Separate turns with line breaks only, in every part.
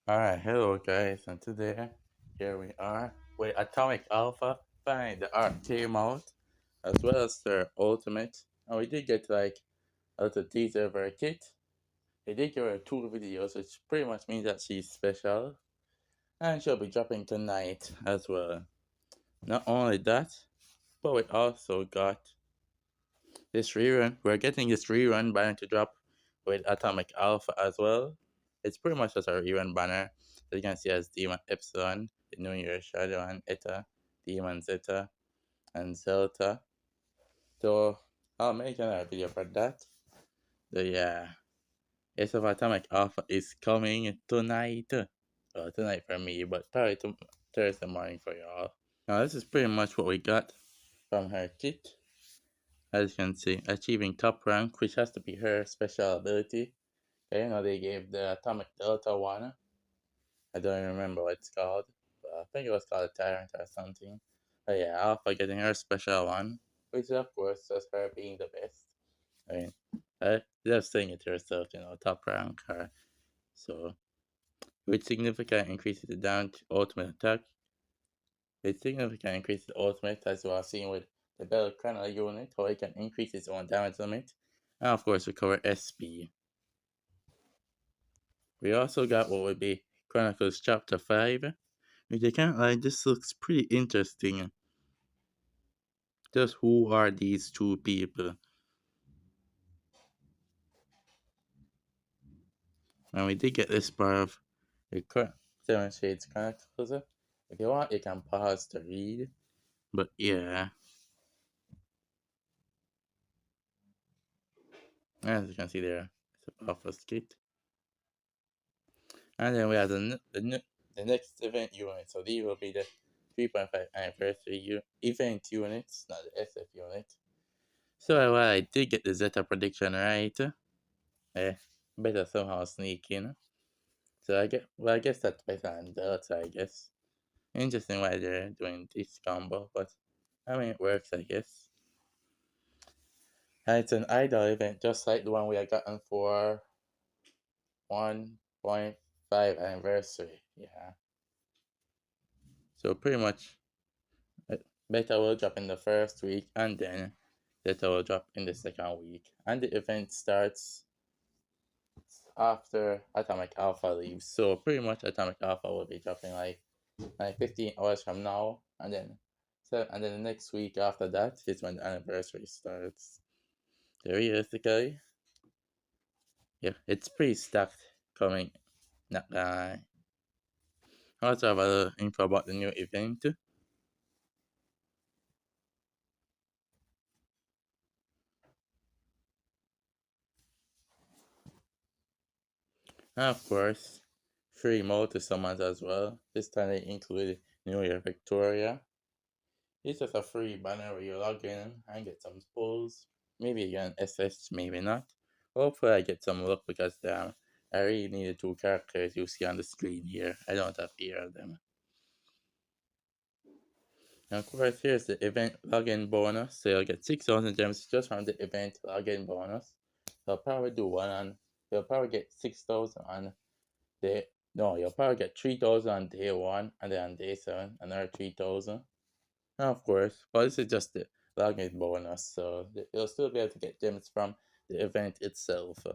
Alright, hello guys, and today here we are with Atomic Alpha. Finally, the art came out as well as their ultimate. And we did get like a little teaser of her kit. They did give her 2 videos, which pretty much means that she's special. And she'll be dropping tonight as well. Not only that, but we also got this rerun. We're getting this rerun banner to drop with Atomic Alpha as well. It's pretty much just a rerun banner. So you can see as Demon Epsilon, the New Year Shadow, and Eta, Demon Zeta, and Zelta. So I'll make another video for that. So yeah, Ace of Atomic Alpha is coming tonight. Well, tonight for me, but probably Thursday morning for y'all. Now this is pretty much what we got from her kit. As you can see, achieving top rank, which has to be her special ability. Okay, they gave the Atomic Delta one. I don't remember what it's called, but I think it was called a Tyrant or something. But yeah, Alpha getting her special one, which of course is her being the best. I mean, just saying it to herself, top rank her. So, with significant increases the down to ultimate attack, with significant increases the ultimate, as we are seeing with the Bell Chronicles unit, how it can increase its own damage limit, and of course recover SP. We also got what would be Chronicles Chapter 5, which I can't lie, this looks pretty interesting. Just who are these two people? And we did get this part of the 7 Shades Chronicles. If you want, you can pause to read. But yeah, as you can see there, it's a powerful skit. And then we have the next event unit. So these will be the 3.5 anniversary event units, not the SF unit. So while I did get the Zeta prediction right, better somehow sneak in. So I guess that's better than Delta, I guess. Interesting why they're doing this combo, but I mean it works, I guess. And it's an idol event, just like the one we had gotten for 1.5 anniversary. Yeah. So pretty much, beta will drop in the first week, and then beta will drop in the second week. And the event starts after Atomic Alpha leaves. So pretty much Atomic Alpha will be dropping like 15 hours from now, and then the next week after that is when the anniversary starts. So realistically, yeah, it's pretty stacked coming. Not gonna lie. I also have a little info about the new event. And of course, free multi summons as well. This time they included New Year Victoria. It's just a free banner where you log in and get some pulls. Maybe you get an SS, maybe not. Hopefully I get some luck because I really need the 2 characters you see on the screen here. I don't have either of them. And of course, here's the event login bonus. So you'll get 6,000 gems just from the event login bonus. You'll probably do one on. You'll probably get 6,000 on day. No, you'll probably get 3,000 on day 1, and then on day 7, another 3,000. And of course, but this is just the login bonus, so you'll still be able to get gems from the event itself.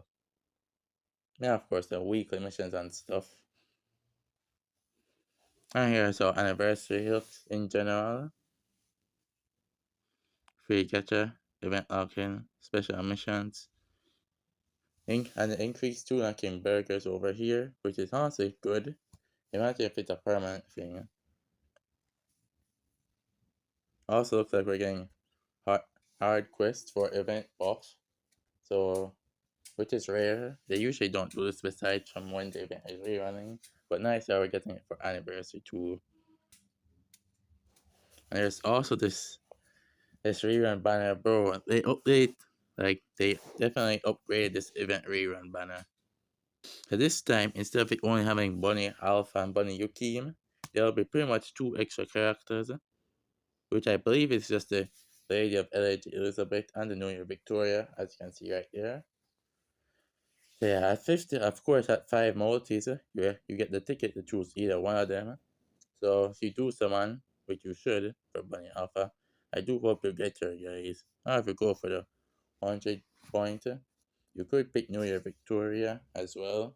And of course, the weekly missions and stuff. And here's our anniversary hooks in general. Free catcher, event login, special missions. And the increased 2 unlocking burgers over here, which is honestly good. Imagine if it's a permanent thing. Also looks like we're getting hard quest for event buff. So, which is rare. They usually don't do this besides from when the event is rerunning. But nice that we're getting it for anniversary too. And there's also this rerun banner, bro. They update, like they definitely upgraded this event rerun banner. So this time, instead of it only having Bunny Alpha and Bunny Yukim, there'll be pretty much 2 extra characters, which I believe is just the Lady of Elizabeth and the New Year Victoria, as you can see right there. So yeah, at 50, of course, at 5 multis, you get the ticket to choose either one of them. So if you do summon, which you should for Bunny Alpha, I do hope you get your guys. Now if you go for the 100 point, you could pick New Year Victoria as well,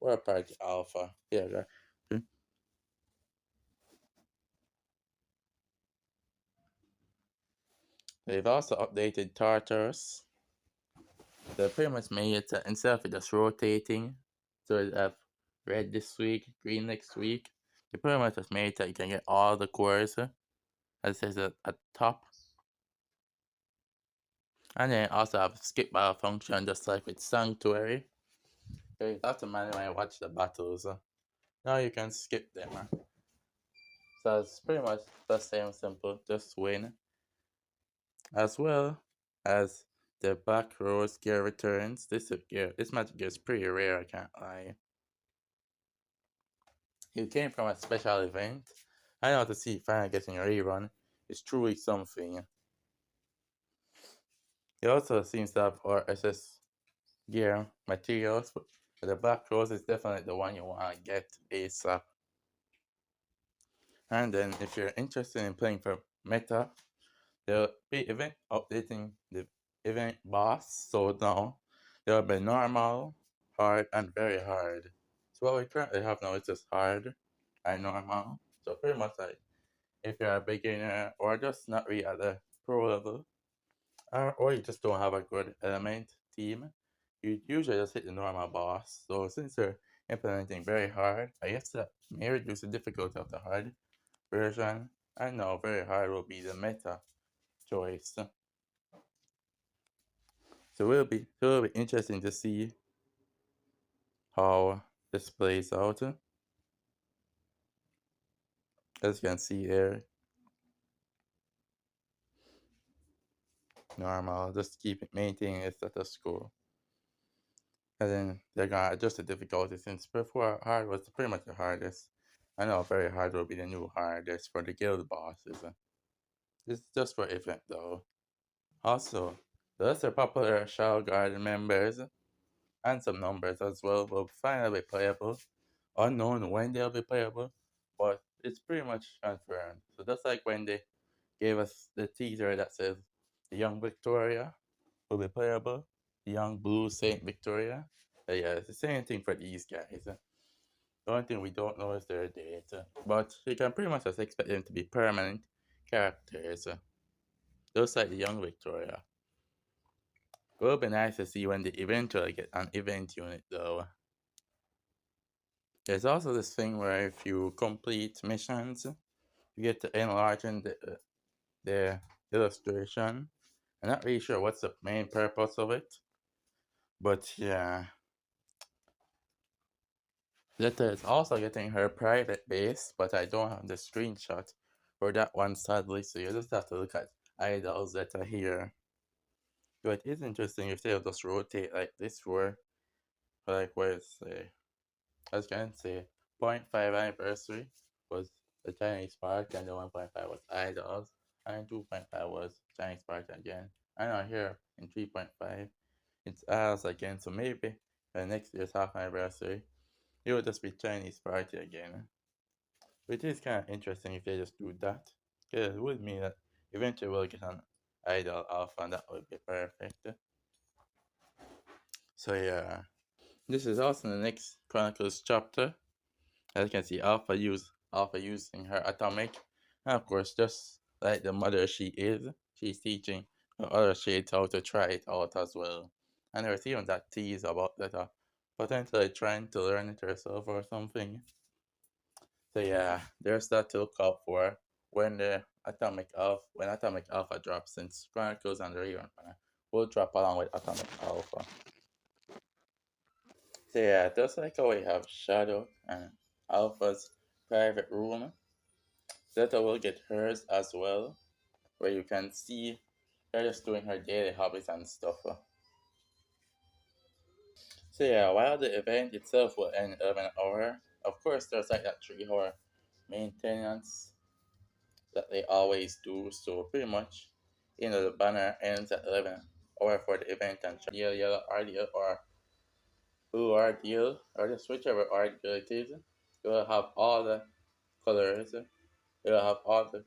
or a Party Alpha. Yeah, they've also updated Tartarus. They pretty much made it instead of it just rotating, so it have red this week, green next week. They pretty much just made it that you can get all the cores as it says at top. And then also have skip battle function just like with Sanctuary. So you have to manually watch the battles. Now you can skip them. So it's pretty much the same simple, just win. As well as the back rows gear returns. This magic gear is pretty rare, I can't lie. It came from a special event. I know to see finally getting a rerun is truly something. It also seems to have RSS gear materials, but the Black Rose is definitely the one you want to get ASAP. And then if you're interested in playing for meta, they'll be event updating the event boss, so now there'll be normal, hard, and very hard. So what we currently have now is just hard and normal. So pretty much like if you're a beginner or just not really at the pro level, or you just don't have a good element team, you usually just hit the normal boss. So since they're implementing very hard, I guess that may reduce the difficulty of the hard version. I know very hard will be the meta choice. So it'll be interesting to see how this plays out. As you can see here, normal, just keep it maintaining its status quo. And then they're gonna adjust the difficulty since before hard was pretty much the hardest. I know very hard will be the new hardest for the guild bosses. This is just for event though. Also, the lesser popular Shadow Garden members and some numbers as well will finally be playable. Unknown when they'll be playable, but it's pretty much confirmed. So just like when they gave us the teaser that says the young Victoria will be playable, the young Blue Saint Victoria. Yeah, it's the same thing for these guys. The only thing we don't know is their date, but you can pretty much just expect them to be permanent characters, just like the young Victoria. It will be nice to see when they eventually get an event unit though. There's also this thing where if you complete missions, you get to enlarge the illustration. I'm not really sure what's the main purpose of it, but yeah. Zeta is also getting her private base, but I don't have the screenshot for that one sadly, so you just have to look at Idol Zeta here. But it is interesting if they'll just rotate like this for like where it's as you can say 0.5 anniversary was the Chinese part and the 1.5 was Idols and 2.5 was Chinese part again. And now here in 3.5 it's ours again, so maybe the next year's half anniversary it will just be Chinese party again. Which is kind of interesting if they just do that. Because it would mean that eventually we'll get an idol alpha and that would be perfect. So yeah. This is also the next Chronicles chapter. As you can see, Alpha using her atomic. And of course, just like the mother she is, she's teaching her other shades how to try it out as well. And there's even that tease about that potentially trying to learn it herself or something. So yeah, there's that to look out for when Atomic Alpha drops, since Chronicles and the Rerun Panel will drop along with Atomic Alpha. So yeah, just like how we have Shadow and Alpha's private room, Zeta will get hers as well, where you can see her just doing her daily hobbies and stuff. So yeah, while the event itself will end in 11 hour, of course there's like that 3 hour maintenance that they always do. So pretty much, the banner ends at 11 hour for the event and yellow RDL or blue art deal, or just whichever art deal it is. You will have all the colors. You will have all the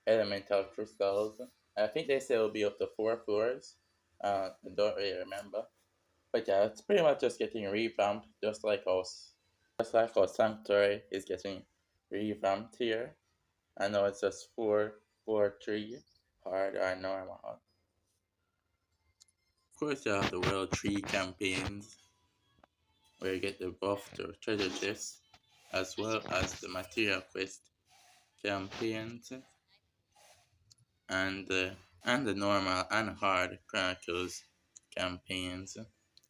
elemental crystals. I think they say it will be up to 4 floors. I don't really remember. But yeah, it's pretty much just getting revamped, just like our sanctuary is getting revamped here. I know it's just 4, 4, 3, hard or normal. Of course, you have the World Tree campaigns, where you get the buff to treasure chests, as well as the material quest campaigns, and the normal and hard Chronicles campaigns.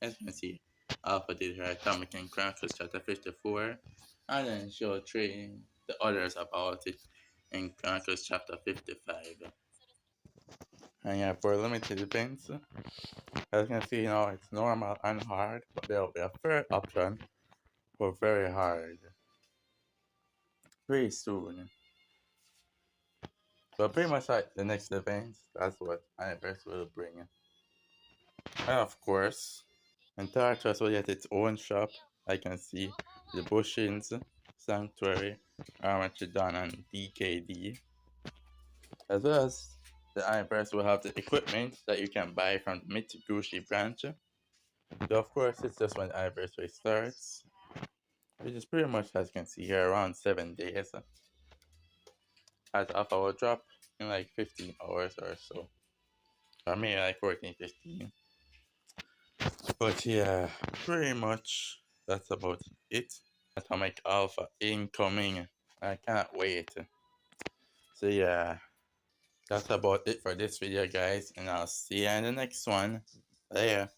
As you can see, Alpha did her Atomic and Chronicles chapter 54, and then she'll train the others about it in Chronicles chapter 55. And yeah, for limited events, as you can see, it's normal and hard, but there will be a third option for very hard pretty soon. So pretty much like the next event, that's what Anniversary will bring. And of course, and Tartarus will get its own shop. I can see the Bushins, Sanctuary, Armageddon, and DKD. As well as the Anniversary will have the equipment that you can buy from the Mitsubishi branch. So of course, it's just when the Anniversary starts, which is pretty much, as you can see here, around 7 days. As Alpha will drop in like 15 hours or so. Or maybe like 14, 15. But yeah, pretty much that's about it. Atomic Alpha incoming. I can't wait. So yeah, that's about it for this video, guys. And I'll see you in the next one. Later.